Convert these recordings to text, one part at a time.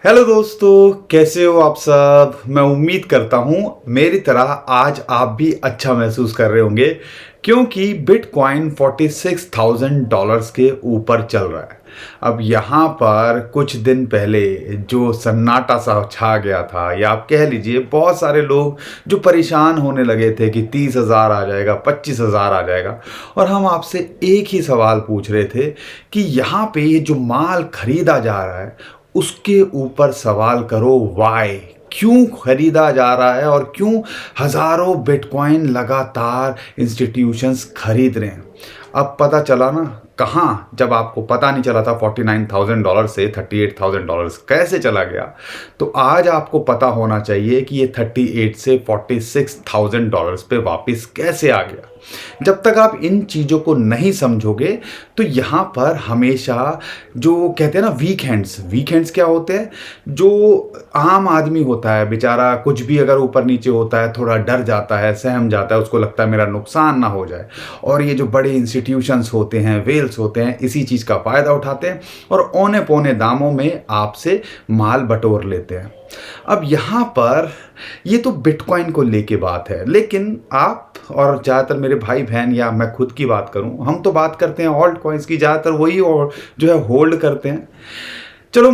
Hello दोस्तों, कैसे हो आप सब। मैं उम्मीद करता हूँ मेरी तरह आज आप भी अच्छा महसूस कर रहे होंगे क्योंकि बिटकॉइन $46,000 के ऊपर चल रहा है। अब यहाँ पर कुछ दिन पहले जो सन्नाटा सा छा गया था, या आप कह लीजिए बहुत सारे लोग जो परेशान होने लगे थे कि 30,000 आ जाएगा, 25,000 आ जाएगा, और हम आपसे एक ही सवाल पूछ रहे थे कि यहाँ पे ये जो माल खरीदा जा रहा है उसके ऊपर सवाल करो, वाई, क्यों खरीदा जा रहा है और क्यों हजारों बिटकॉइन लगातार इंस्टीट्यूशंस खरीद रहे हैं। अब पता चला ना कहाँ, जब आपको पता नहीं चला था $49,000 से $38,000 कैसे चला गया, तो आज आपको पता होना चाहिए कि ये 38 से $46,000 पे वापस कैसे आ गया। जब तक आप इन चीज़ों को नहीं समझोगे तो यहाँ पर हमेशा जो कहते हैं ना वीक हैंड्स क्या होते हैं, जो आम आदमी होता है बेचारा, कुछ भी अगर ऊपर नीचे होता है थोड़ा डर जाता है, सहम जाता है, उसको लगता है मेरा नुकसान ना हो जाए। और ये जो बड़े इंस्टीट्यूशंस होते हैं, वेल्स होते हैं, इसी चीज़ का फ़ायदा उठाते हैं और औने पौने दामों में आपसे माल बटोर लेते हैं। अब यहाँ पर ये तो बिटकॉइन को लेके बात है, लेकिन आप और ज़्यादातर मेरे भाई बहन या मैं खुद की बात करूं, हम तो बात करते हैं ऑल्ट कॉइन्स की, ज़्यादातर वही और जो है होल्ड करते हैं। चलो,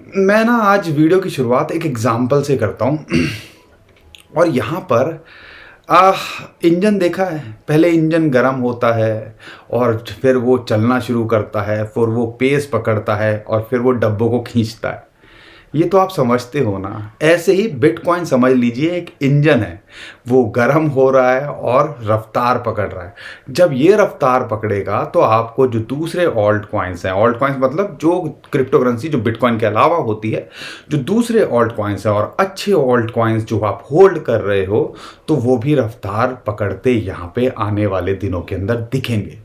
मैं ना आज वीडियो की शुरुआत एक एग्जाम्पल से करता हूं। और यहाँ पर इंजन देखा है, पहले इंजन गर्म होता है और फिर वो चलना शुरू करता है, फिर वो पेस पकड़ता है और फिर वो डब्बों को खींचता है। ये तो आप समझते हो ना। ऐसे ही बिटकॉइन समझ लीजिए एक इंजन है, वो गर्म हो रहा है और रफ्तार पकड़ रहा है। जब ये रफ्तार पकड़ेगा तो आपको जो दूसरे ऑल्ट कॉइन्स हैं, ऑल्ट कॉइन्स मतलब जो क्रिप्टो करेंसी जो बिटकॉइन के अलावा होती है, जो दूसरे ऑल्ट कॉइन्स हैं और अच्छे ऑल्ट कॉइन्स जो आप होल्ड कर रहे हो, तो वो भी रफ्तार पकड़ते यहाँ पे आने वाले दिनों के अंदर दिखेंगे।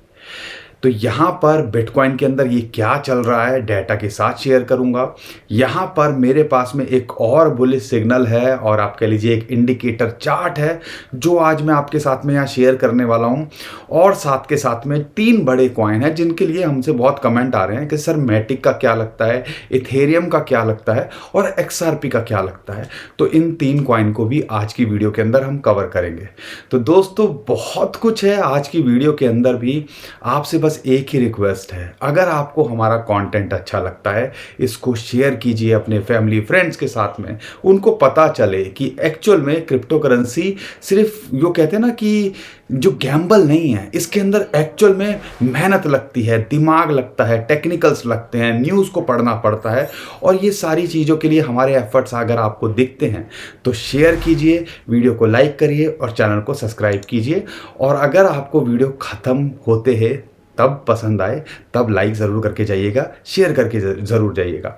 तो यहाँ पर बिटकॉइन के अंदर ये क्या चल रहा है डेटा के साथ शेयर करूँगा। यहाँ पर मेरे पास में एक और बुलिश सिग्नल है और आप कह लीजिए एक इंडिकेटर चार्ट है जो आज मैं आपके साथ में यहाँ शेयर करने वाला हूँ। और साथ के साथ में 3 बड़े कॉइन हैं जिनके लिए हमसे बहुत कमेंट आ रहे हैं कि सर मैटिक का क्या लगता है, इथेरियम का क्या लगता है और XRP का क्या लगता है। तो इन 3 कॉइन को भी आज की वीडियो के अंदर हम कवर करेंगे। तो दोस्तों बहुत कुछ है आज की वीडियो के अंदर भी। आपसे बस एक ही रिक्वेस्ट है, अगर आपको हमारा कंटेंट अच्छा लगता है इसको शेयर कीजिए अपने फैमिली फ्रेंड्स के साथ में। उनको पता चले कि एक्चुअल में क्रिप्टो करेंसी सिर्फ जो कहते हैं ना कि जो गैम्बल नहीं है, इसके अंदर एक्चुअल में मेहनत लगती है, दिमाग लगता है, टेक्निकल्स लगते हैं, न्यूज़ को पढ़ना पड़ता है। और ये सारी चीज़ों के लिए हमारे एफर्ट्स अगर आपको दिखते हैं तो शेयर कीजिए, वीडियो को लाइक करिए और चैनल को सब्सक्राइब कीजिए। और अगर आपको वीडियो ख़त्म होते हैं तब पसंद आए तब लाइक ज़रूर करके जाइएगा, शेयर करके ज़रूर जाइएगा।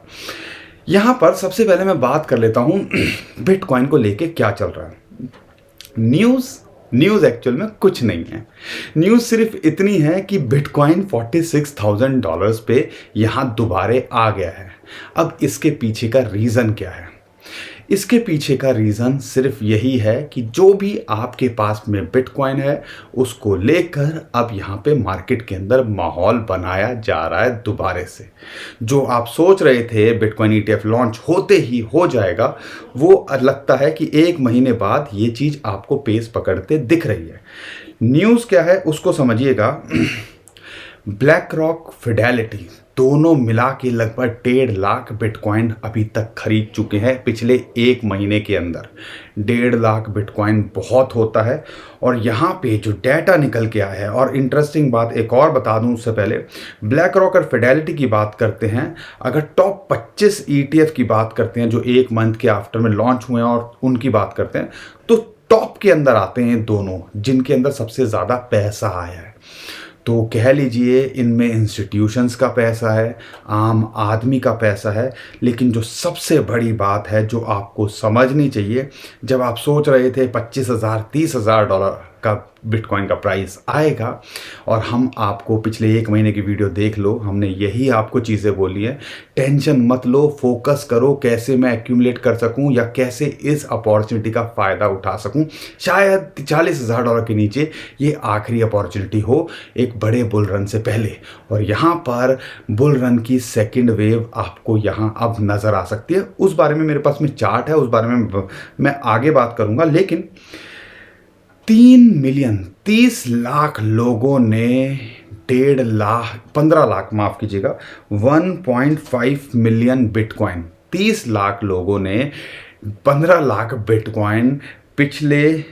यहाँ पर सबसे पहले मैं बात कर लेता हूँ बिटकॉइन को लेके क्या चल रहा है। न्यूज़ एक्चुअल में कुछ नहीं है। न्यूज़ सिर्फ इतनी है कि बिटकॉइन $46,000 पे यहाँ दोबारे आ गया है। अब इसके पीछे का रीज़न क्या है? इसके पीछे का रीज़न सिर्फ यही है कि जो भी आपके पास में बिटकॉइन है उसको लेकर अब यहाँ पे मार्केट के अंदर माहौल बनाया जा रहा है दोबारे से। जो आप सोच रहे थे बिटकॉइन ETF लॉन्च होते ही हो जाएगा, वो लगता है कि 1 महीने बाद ये चीज़ आपको पेस पकड़ते दिख रही है। न्यूज़ क्या है उसको समझिएगा। ब्लैक रॉक, फिडेलिटी दोनों मिला के लगभग 1.5 लाख बिटकॉइन अभी तक खरीद चुके हैं पिछले 1 महीने के अंदर। 1.5 लाख बिटकॉइन बहुत होता है। और यहाँ पे जो डाटा निकल के आया है, और इंटरेस्टिंग बात एक और बता दूँ उससे पहले, ब्लैक रॉक और फिडेलिटी की बात करते हैं, अगर टॉप 25 ETF की बात करते हैं जो 1 मंथ के आफ्टर में लॉन्च हुए हैं और उनकी बात करते हैं, तो टॉप के अंदर आते हैं दोनों जिनके अंदर सबसे ज़्यादा पैसा आया है। तो कह लीजिए इनमें इंस्टीट्यूशंस का पैसा है, आम आदमी का पैसा है। लेकिन जो सबसे बड़ी बात है जो आपको समझनी चाहिए, जब आप सोच रहे थे $25,000 $30,000 का बिटकॉइन का प्राइस आएगा। और हम आपको पिछले 1 महीने की वीडियो देख लो, हमने यही आपको चीज़ें बोली है। टेंशन मत लो, फोकस करो कैसे मैं एक्यूमुलेट कर सकूं या कैसे इस अपॉर्चुनिटी का फ़ायदा उठा सकूं। शायद $40,000 के नीचे ये आखिरी अपॉर्चुनिटी हो एक बड़े बुल रन से पहले। और यहाँ पर बुल रन की सेकेंड वेव आपको यहाँ अब नज़र आ सकती है। उस बारे में मेरे पास में चार्ट है, उस बारे में मैं आगे बात करूँगा। लेकिन 30 लाख लोगों ने 15 लाख माफ कीजिएगा 1.5 मिलियन बिटकॉइन, 30 लाख लोगों ने 15 लाख बिटकॉइन पिछले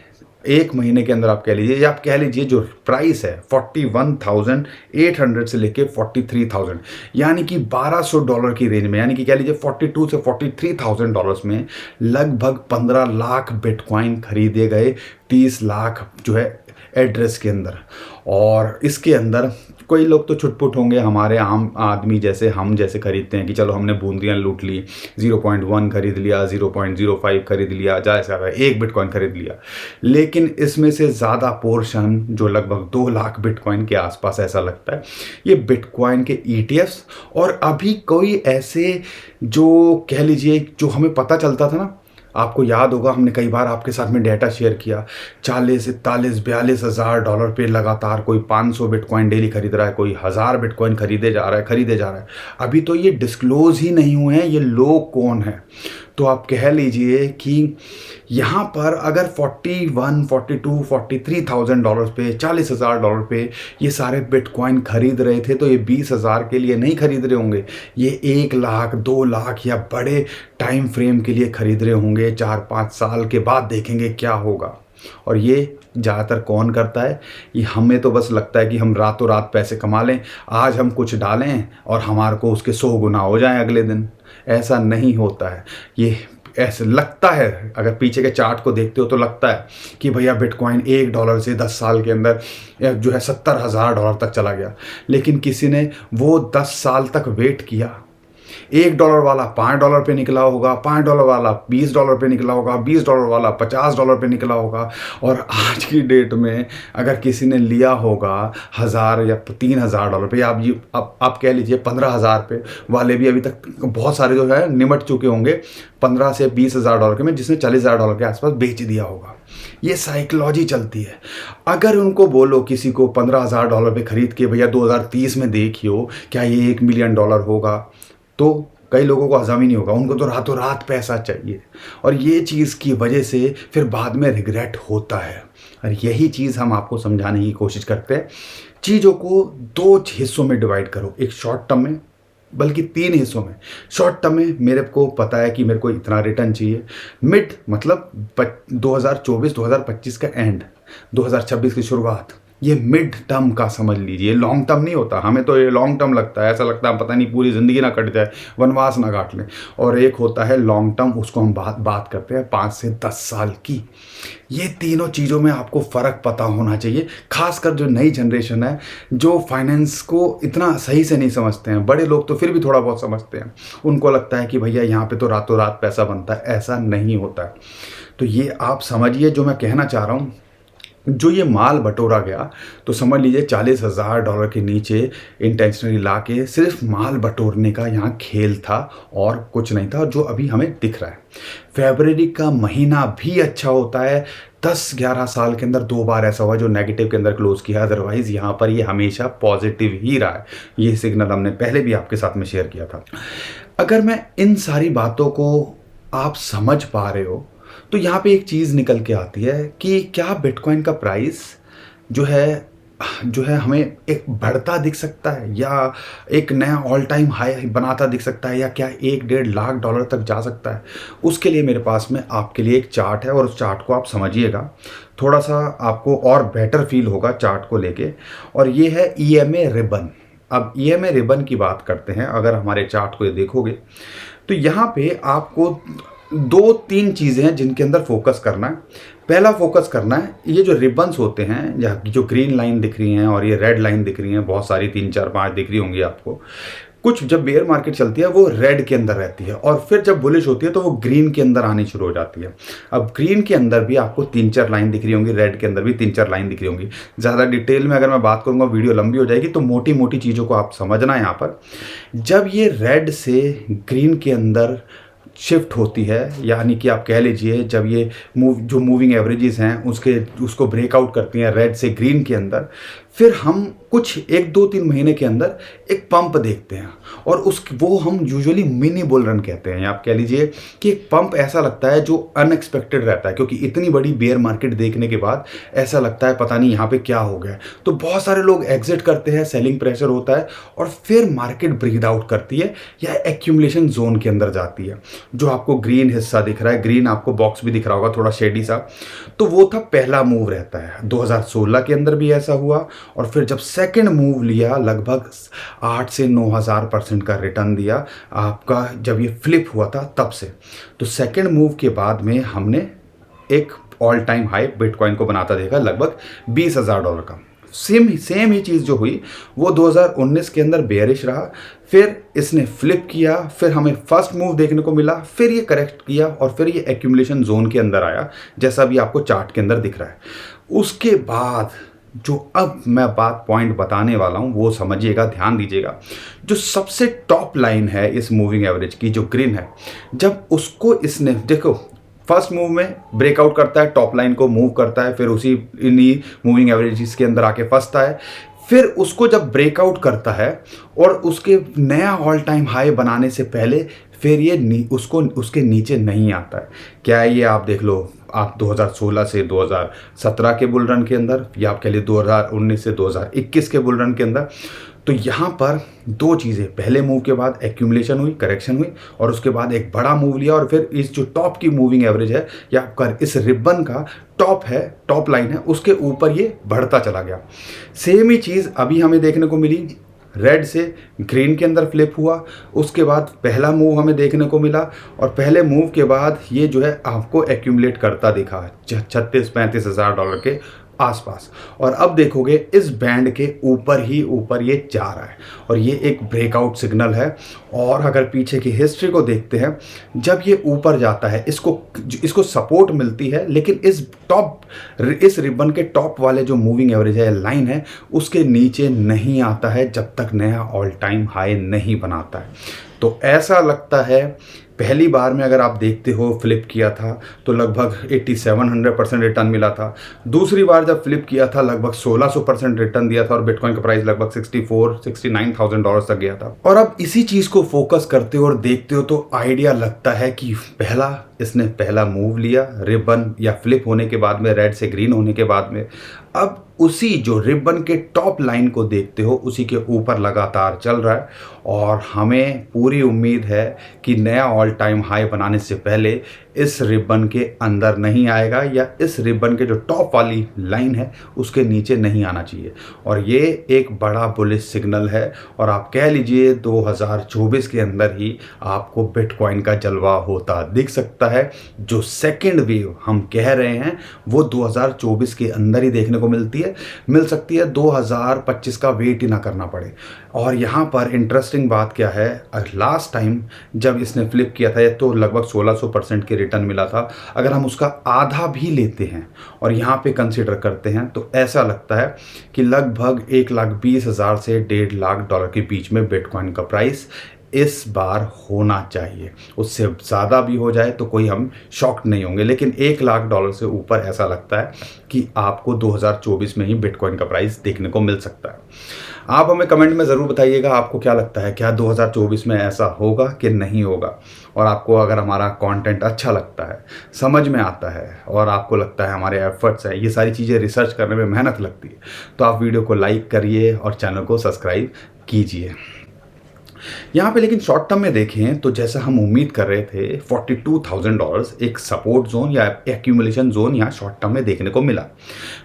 1 महीने के अंदर आप कह लीजिए, या आप कह लीजिए जो प्राइस है 41,800 से लेके 43,000, यानी कि $1,200 की रेंज में, यानी कि कह लीजिए 42 से $43,000 में लगभग 15 लाख बिटकॉइन खरीदे गए 30 लाख जो है एड्रेस के अंदर। और इसके अंदर कोई लोग तो छुटपुट होंगे, हमारे आम आदमी जैसे हम जैसे खरीदते हैं कि चलो हमने बूंदियाँ लूट ली, 0.1 खरीद लिया, 0.05 खरीद लिया, ज़्यादा 1 बिटकॉइन खरीद लिया। लेकिन इसमें से ज़्यादा पोर्शन जो लगभग 2 लाख बिटकॉइन के आसपास ऐसा लगता है, ये बिटकॉइन के ETFs और अभी कोई ऐसे जो कह लीजिए जो हमें पता चलता था ना, आपको याद होगा हमने कई बार आपके साथ में डेटा शेयर किया, 40, 41, $42,000 पे लगातार कोई 500 बिटकॉइन डेली खरीद रहा है, कोई 1000 बिटकॉइन खरीदे जा रहा है। अभी तो ये डिस्क्लोज ही नहीं हुए हैं ये लोग कौन है। तो आप कह लीजिए कि यहाँ पर अगर 41, 42, $43,000 पे, $40,000 पे ये सारे बिटकॉइन खरीद रहे थे, तो ये 20,000 के लिए नहीं खरीद रहे होंगे, ये 1 लाख, 2 लाख या बड़े टाइम फ्रेम के लिए खरीद रहे होंगे। 4-5 साल के बाद देखेंगे क्या होगा। और ये ज़्यादातर कौन करता है, ये हमें तो बस लगता है कि हम रातों रात पैसे कमा लें, आज हम कुछ डालें और हमारे को उसके 100 गुना हो जाएं अगले दिन। ऐसा नहीं होता है। ये ऐसे लगता है, अगर पीछे के चार्ट को देखते हो तो लगता है कि भैया बिटकॉइन $1 से 10 साल के अंदर जो है $70,000 तक चला गया। लेकिन किसी ने वो 10 साल तक वेट किया। $1 वाला $5 पे निकला होगा, $5 वाला $20 पे निकला होगा, $20 वाला $50 पे निकला होगा। और आज की डेट में अगर किसी ने लिया होगा 1000 या $3,000 पे, या आप कह लीजिए 15,000 पे वाले भी अभी तक बहुत सारे जो है निमट चुके होंगे 15 से $20,000 के में, जिसने $40,000 के आसपास बेच दिया होगा। ये साइकोलॉजी चलती है। अगर उनको बोलो किसी को $15,000 पे खरीद के भैया 2030 में देखियो क्या ये $1 मिलियन होगा, तो कई लोगों को हजम ही नहीं होगा। उनको तो रातों रात पैसा चाहिए और ये चीज़ की वजह से फिर बाद में रिग्रेट होता है। और यही चीज़ हम आपको समझाने की कोशिश करते हैं। चीज़ों को 2 हिस्सों में डिवाइड करो, एक शॉर्ट टर्म में, बल्कि 3 हिस्सों में। शॉर्ट टर्म में मेरे को पता है कि मेरे को इतना रिटर्न चाहिए, मिड मतलब 2024-2025 का एंड, 2026 की शुरुआत, ये मिड टर्म का समझ लीजिए। लॉन्ग टर्म नहीं होता, हमें तो ये लॉन्ग टर्म लगता है, ऐसा लगता है पता नहीं पूरी ज़िंदगी ना कट जाए, वनवास ना काट लें। और एक होता है लॉन्ग टर्म, उसको हम बात करते हैं 5 से 10 साल की। ये तीनों चीज़ों में आपको फ़र्क पता होना चाहिए, खासकर जो नई जनरेशन है जो फाइनेंस को इतना सही से नहीं समझते हैं। बड़े लोग तो फिर भी थोड़ा बहुत समझते हैं, उनको लगता है कि भैया यहाँ पे तो रातों रात पैसा बनता है, ऐसा नहीं होता है। तो ये आप समझिए जो मैं कहना चाह रहा हूँ। जो ये माल बटोरा गया तो समझ लीजिए $40,000 के नीचे इंटेंशनली ला के सिर्फ माल बटोरने का यहाँ खेल था और कुछ नहीं था, जो अभी हमें दिख रहा है। फरवरी का महीना भी अच्छा होता है, 10-11 साल के अंदर 2 बार ऐसा हुआ जो नेगेटिव के अंदर क्लोज किया, अदरवाइज यहाँ पर ये हमेशा पॉजिटिव ही रहा है। ये सिग्नल हमने पहले भी आपके साथ में शेयर किया था। अगर मैं इन सारी बातों को आप समझ पा रहे हो तो यहाँ पे एक चीज़ निकल के आती है कि क्या बिटकॉइन का प्राइस जो है हमें एक बढ़ता दिख सकता है या एक नया ऑल टाइम हाई बनाता दिख सकता है, या क्या $1-1.5 लाख तक जा सकता है। उसके लिए मेरे पास में आपके लिए एक चार्ट है और उस चार्ट को आप समझिएगा, थोड़ा सा आपको और बेटर फील होगा चार्ट को लेके। और ये है EMA रिबन। अब EMA रिबन की बात करते हैं। अगर हमारे चार्ट को देखोगे तो यहाँ पे आपको 2-3 चीज़ें हैं जिनके अंदर फोकस करना है। पहला फोकस करना है ये जो रिबन्स होते हैं, जो ग्रीन लाइन दिख रही हैं और ये रेड लाइन दिख रही हैं, बहुत सारी 3-4-5 दिख रही होंगी आपको। कुछ जब बेयर मार्केट चलती है वो रेड के अंदर रहती है और फिर जब बुलिश होती है तो वो ग्रीन के अंदर आनी शुरू हो जाती है। अब ग्रीन के अंदर भी आपको 3-4 लाइन दिख रही होंगी, रेड के अंदर भी 3-4 लाइन दिख रही होंगी। ज़्यादा डिटेल में अगर मैं बात करूँगा वीडियो लंबी हो जाएगी, तो मोटी मोटी चीज़ों को आप समझना है। यहाँ पर जब ये रेड से ग्रीन के अंदर शिफ्ट होती है, यानी कि आप कह लीजिए जब ये जो मूविंग एवरेजेस हैं उसको ब्रेकआउट करती हैं रेड से ग्रीन के अंदर, फिर हम कुछ 1-2-3 महीने के अंदर एक पंप देखते हैं और वो हम यूजुअली मिनी बुल रन कहते हैं। आप कह लीजिए कि एक पंप ऐसा लगता है जो अनएक्सपेक्टेड रहता है, क्योंकि इतनी बड़ी बेयर मार्केट देखने के बाद ऐसा लगता है पता नहीं यहाँ पे क्या हो गया। तो बहुत सारे लोग एग्जिट करते हैं, सेलिंग प्रेशर होता है और फिर मार्केट ब्रीद आउट करती है या एक्यूमुलेशन जोन के अंदर जाती है। जो आपको ग्रीन हिस्सा दिख रहा है, ग्रीन आपको बॉक्स भी दिख रहा होगा थोड़ा शेडी सा, तो वो था पहला मूव रहता है। 2016 के अंदर भी ऐसा हुआ और फिर जब सेकंड मूव लिया लगभग 8 से 9,000% का रिटर्न दिया आपका, जब ये फ्लिप हुआ था तब से। तो सेकंड मूव के बाद में हमने एक ऑल टाइम हाई बिटकॉइन को बनाता देखा लगभग $20,000 का। सेम ही चीज़ जो हुई वो 2019 के अंदर बेयरिश रहा, फिर इसने फ्लिप किया, फिर हमें फर्स्ट मूव देखने को मिला, फिर ये करेक्ट किया और फिर ये एक्यूमुलेशन जोन के अंदर आया, जैसा भी आपको चार्ट के अंदर दिख रहा है। उसके बाद जो अब मैं पॉइंट बताने वाला हूँ वो समझिएगा, ध्यान दीजिएगा। जो सबसे टॉप लाइन है इस मूविंग एवरेज की, जो ग्रीन है, जब उसको इसने देखो फर्स्ट मूव में ब्रेकआउट करता है, टॉप लाइन को मूव करता है, फिर उसी इन्हीं मूविंग एवरेजेस के अंदर आके फंसता है, फिर उसको जब ब्रेकआउट करता है और उसके नया ऑल टाइम हाई बनाने से पहले फिर ये उसके नीचे नहीं आता है। क्या है ये आप देख लो, आप 2016 से 2017 के बुल रन के अंदर या आप कह लिए 2019 से 2021 के बुल रन के अंदर, तो यहाँ पर दो चीज़ें, पहले मूव के बाद एक्यूमुलेशन हुई, करेक्शन हुई और उसके बाद एक बड़ा मूव लिया और फिर इस जो टॉप की मूविंग एवरेज है या आपका इस रिबन का टॉप है, टॉप लाइन है, उसके ऊपर ये बढ़ता चला गया। सेम ही चीज़ अभी हमें देखने को मिली, रेड से ग्रीन के अंदर फ्लिप हुआ, उसके बाद पहला मूव हमें देखने को मिला और पहले मूव के बाद ये जो है आपको एक्यूमुलेट करता दिखा $36-35,000 के आसपास। और अब देखोगे इस बैंड के ऊपर ही ऊपर ये जा रहा है और ये एक ब्रेकआउट सिग्नल है। और अगर पीछे की हिस्ट्री को देखते हैं, जब ये ऊपर जाता है इसको सपोर्ट मिलती है, लेकिन इस रिबन के टॉप वाले जो मूविंग एवरेज है, लाइन है, उसके नीचे नहीं आता है जब तक नया ऑल टाइम हाई नहीं बनाता है। तो ऐसा लगता है पहली बार में अगर आप देखते हो फ्लिप किया था तो लगभग 8700% रिटर्न मिला था। दूसरी बार जब फ्लिप किया था लगभग 1600% रिटर्न दिया था और बिटकॉइन का प्राइस लगभग $69,000 तक गया था। और अब इसी चीज़ को फोकस करते हो और देखते हो तो आइडिया लगता है कि इसने पहला मूव लिया रिबन या फ्लिप होने के बाद में, रेड से ग्रीन होने के बाद में, अब उसी जो रिबन के टॉप लाइन को देखते हो उसी के ऊपर लगातार चल रहा है और हमें पूरी उम्मीद है कि नया ऑल टाइम हाई बनाने से पहले इस रिबन के अंदर नहीं आएगा या इस रिबन के जो टॉप वाली लाइन है उसके नीचे नहीं आना चाहिए। और ये एक बड़ा बुलिश सिग्नल है और आप कह लीजिए 2024 के अंदर ही आपको बिटकॉइन का जलवा होता दिख सकता है। जो सेकेंड वेव हम कह रहे हैं वो 2024 के अंदर ही देखने को मिल सकती है, 2025 का वेट ही ना करना पड़े। और यहाँ पर इंटरेस्टिंग बात क्या है, लास्ट टाइम जब इसने फ्लिप किया था तो लगभग 1600% के रिटर्न मिला था। अगर हम उसका आधा भी लेते हैं और यहाँ पे कंसीडर करते हैं तो ऐसा लगता है कि लगभग 1,20,000 से $1.5 के बीच में बिटकॉइन का प्राइस इस बार होना चाहिए। उससे ज़्यादा भी हो जाए तो कोई हम शॉक्ड नहीं होंगे, लेकिन $1,00,000 से ऊपर ऐसा लगता है कि आपको 2024 में ही बिटकॉइन का प्राइस देखने को मिल सकता है। आप हमें कमेंट में ज़रूर बताइएगा आपको क्या लगता है, क्या 2024 में ऐसा होगा कि नहीं होगा। और आपको अगर हमारा कंटेंट अच्छा लगता है, समझ में आता है और आपको लगता है हमारे एफर्ट्स है, ये सारी चीज़ें रिसर्च करने में मेहनत लगती है, तो आप वीडियो को लाइक करिए और चैनल को सब्सक्राइब कीजिए। यहाँ पे लेकिन शॉर्ट टर्म में देखें तो जैसा हम उम्मीद कर रहे थे $42,000 एक सपोर्ट जोन या एक्यूमुलेशन जोन यहाँ शॉर्ट टर्म में देखने को मिला।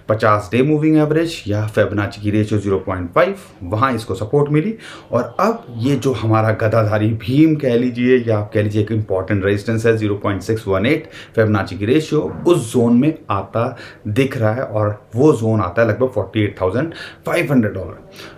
50 डे मूविंग एवरेज या फिबोनाची की रेशियो 0.5 वहाँ इसको सपोर्ट मिली। और अब ये जो हमारा गदाधारी भीम कह लीजिए या आप कह लीजिए एक इंपॉर्टेंट रेजिस्टेंस है 0.618 फिबोनाची की रेशियो, उस जोन में आता दिख रहा है और वो जोन आता है लगभग $48,500।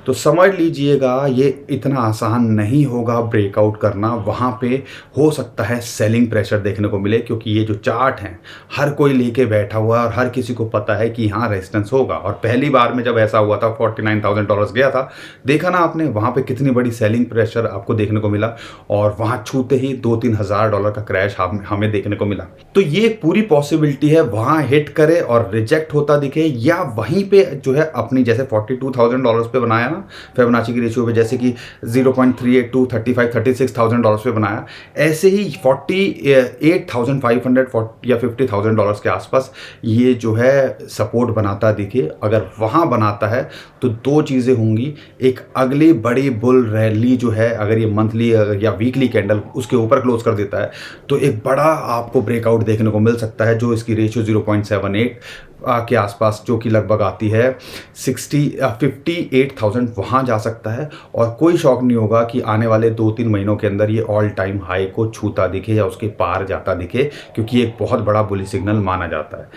तो समझ लीजिएगा ये इतना आसान नहीं नहीं होगा ब्रेकआउट करना, वहाँ पे हो सकता है सेलिंग प्रेशर देखने को मिले, क्योंकि ये जो चार्ट हैं हर कोई लेके बैठा हुआ है और हर किसी को पता है कि यहाँ रेजिस्टेंस होगा। और पहली बार में जब ऐसा हुआ था $49,000 गया था, देखा ना आपने वहाँ पे कितनी बड़ी सेलिंग प्रेशर आपको देखने को मिला, और वहाँ छूते ही $2-3 हज़ार का क्रैश हमें देखने को मिला। तो ये पूरी पॉसिबिलिटी है वहाँ हिट करे और रिजेक्ट होता दिखे, या वहीं पे जो है अपनी जैसे $42,000 पे बनाया ना फिबोनाची की रेशियो पे, जैसे कि 0.382 35 $36,000 पे बनाया, ऐसे ही 48,500 या $50,000 के आसपास ये जो है सपोर्ट बनाता दिखे। अगर वहाँ बनाता है तो दो चीज़ें होंगी, एक अगली बड़ी बुल रैली जो है, अगर ये मंथली या वीकली कैंडल उसके ऊपर क्लोज कर देता है तो एक बड़ा आपको ब्रेकआउट देखने को मिल सकता है, जो इसकी रेशियो 0.78 के आसपास, जो कि लगभग आती है 58,000, वहाँ जा सकता है। और कोई शौक नहीं होगा कि आने वाले 2-3 महीनों के अंदर ये ऑल टाइम हाई को छूता दिखे या उसके पार जाता दिखे, क्योंकि एक बहुत बड़ा बुलिश सिग्नल माना जाता है।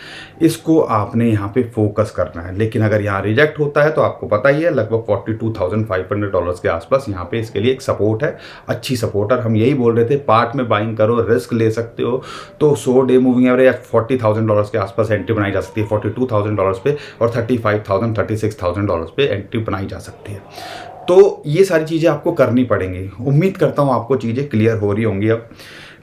इसको आपने यहाँ पे फोकस करना है। लेकिन अगर यहाँ रिजेक्ट होता है तो आपको पता ही है लगभग $42,500 के आसपास यहाँ पे इसके लिए एक सपोर्ट है, अच्छी सपोर्ट। और हम यही बोल रहे थे पार्ट में बाइंग करो, रिस्क ले सकते हो, तो 100 डे मूविंग एवरेज या $40,000 के आसपास एंट्री बनाई जा सकती है, $42,000 पे, और $35,000 $36,000 पे एंट्री बनाई जा सकती है। तो ये सारी चीज़ें आपको करनी पड़ेंगी। उम्मीद करता हूँ आपको चीज़ें क्लियर हो रही होंगी अब।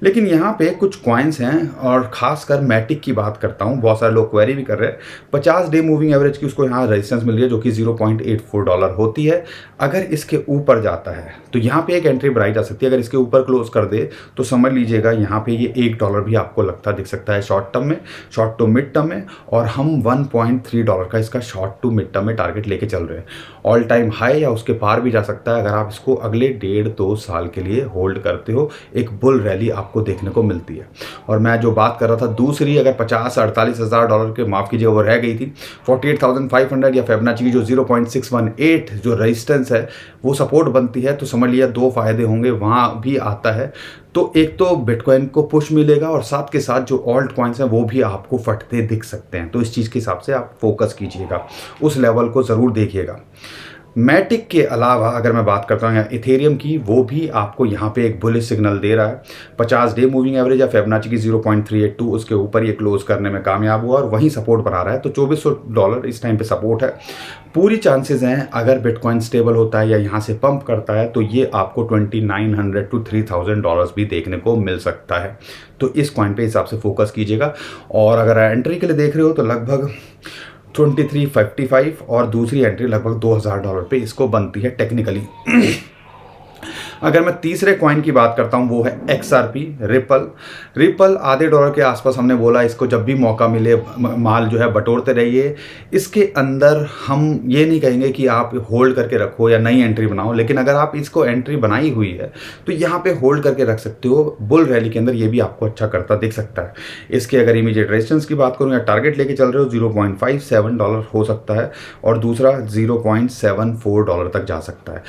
लेकिन यहाँ पे कुछ कॉइन्स हैं, और ख़ासकर मैटिक की बात करता हूँ, बहुत सारे लोग क्वेरी भी कर रहे हैं। 50 डे मूविंग एवरेज की उसको यहाँ रेजिस्टेंस मिल रही है, जो कि $0.84 होती है। अगर इसके ऊपर जाता है तो यहाँ पे एक एंट्री बनाई जा सकती है। अगर इसके ऊपर क्लोज कर दे तो समझ लीजिएगा यहाँ पे ये $1 भी आपको लगता दिख सकता है शॉर्ट टर्म में, शॉर्ट टू मिड टर्म में। और हम $1.3 का इसका शॉर्ट टू मिड टर्म में टारगेट लेके चल रहे हैं। ऑल टाइम हाई या उसके पार भी जा सकता है, अगर आप इसको अगले 1.5-2 साल के लिए होल्ड करते हो। एक बुल रैली आपको देखने को मिलती है। और मैं जो बात कर रहा था दूसरी, अगर $48,000 के, माफ़ कीजिएगा वो रह गई थी 48,500, या फिबोनाची की जो 0.618 जो रेजिस्टेंस है वो सपोर्ट बनती है, तो समझ लिया दो फायदे होंगे, वहाँ भी आता है तो एक तो बिटकॉइन को पुश मिलेगा, और साथ के साथ जो ऑल्ट कॉइन्स हैं वो भी आपको फटते दिख सकते हैं। तो इस चीज़ के हिसाब से आप फोकस कीजिएगा, उस लेवल को ज़रूर देखिएगा। मैटिक के अलावा अगर मैं बात करता हूँ या इथेरियम की, वो भी आपको यहाँ पे एक बुलिश सिग्नल दे रहा है। 50 डे मूविंग एवरेज या फिबोनाची की 0.382 उसके ऊपर ये क्लोज करने में कामयाब हुआ और वहीं सपोर्ट बना रहा है। तो $2,400 इस टाइम पे सपोर्ट है। पूरी चांसेस हैं अगर बिटकॉइन स्टेबल होता है या यहाँ से पंप करता है तो ये आपको $2,900 to $3,000 भी देखने को मिल सकता है। तो इस कॉइन पे हिसाब से फोकस कीजिएगा। और अगर एंट्री के लिए देख रहे हो तो लगभग 2355 और दूसरी एंट्री लगभग $2,000 पे इसको बनती है टेक्निकली। अगर मैं तीसरे कॉइन की बात करता हूँ वो है XRP, रिपल आधे डॉलर के आसपास हमने बोला इसको जब भी मौका मिले माल जो है बटोरते रहिए। इसके अंदर हम ये नहीं कहेंगे कि आप होल्ड करके रखो या नई एंट्री बनाओ, लेकिन अगर आप इसको एंट्री बनाई हुई है तो यहाँ पे होल्ड करके रख सकते हो। बुल रैली के अंदर ये भी आपको अच्छा करता दिख सकता है। इसके अगर इमीडिएट रेजिस्टेंस की बात करूँ या टारगेट लेके चल रहे हो $0.57 हो सकता है, और दूसरा $0.74 तक जा सकता है।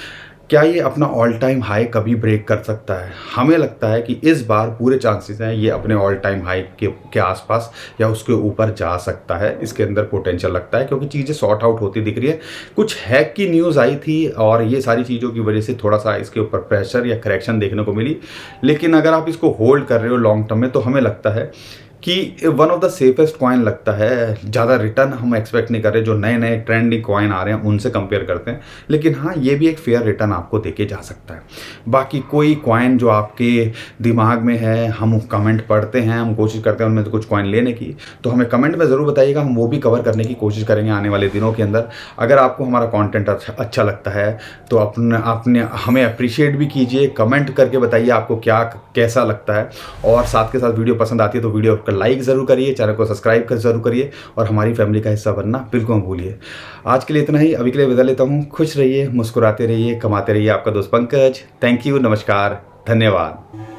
क्या ये अपना ऑल टाइम हाई कभी ब्रेक कर सकता है? हमें लगता है कि इस बार पूरे चांसेस हैं ये अपने ऑल टाइम हाई के आसपास या उसके ऊपर जा सकता है। इसके अंदर पोटेंशियल लगता है क्योंकि चीज़ें सॉर्ट आउट होती दिख रही है। कुछ हैक की न्यूज़ आई थी और ये सारी चीज़ों की वजह से थोड़ा सा इसके ऊपर प्रेशर या करेक्शन देखने को मिली। लेकिन अगर आप इसको होल्ड कर रहे हो लॉन्ग टर्म में तो हमें लगता है कि one of the safest coin लगता है। ज़्यादा रिटर्न हम एक्सपेक्ट नहीं कर रहे, जो नए नए ट्रेंडिंग कॉइन आ रहे हैं उनसे कंपेयर करते हैं, लेकिन हाँ ये भी एक फेयर रिटर्न आपको देके जा सकता है। बाकी कोई कॉइन जो आपके दिमाग में है, हम कमेंट पढ़ते हैं, हम कोशिश करते हैं उनमें से कुछ कॉइन लेने की, तो हमें कमेंट में ज़रूर बताइएगा, हम वो भी कवर करने की कोशिश करेंगे आने वाले दिनों के अंदर। अगर आपको हमारा कॉन्टेंट अच्छा लगता है तो अपने हमें अप्रिशिएट भी कीजिए, कमेंट करके बताइए आपको क्या कैसा लगता है, और साथ के साथ वीडियो पसंद आती है तो वीडियो लाइक ज़रूर करिए, चैनल को सब्सक्राइब ज़रूर करिए और हमारी फैमिली का हिस्सा बनना बिल्कुल मत भूलिए। आज के लिए इतना ही, अभी के लिए विदा लेता हूँ। खुश रहिए, मुस्कुराते रहिए, कमाते रहिए। आपका दोस्त पंकज। थैंक यू, नमस्कार, धन्यवाद।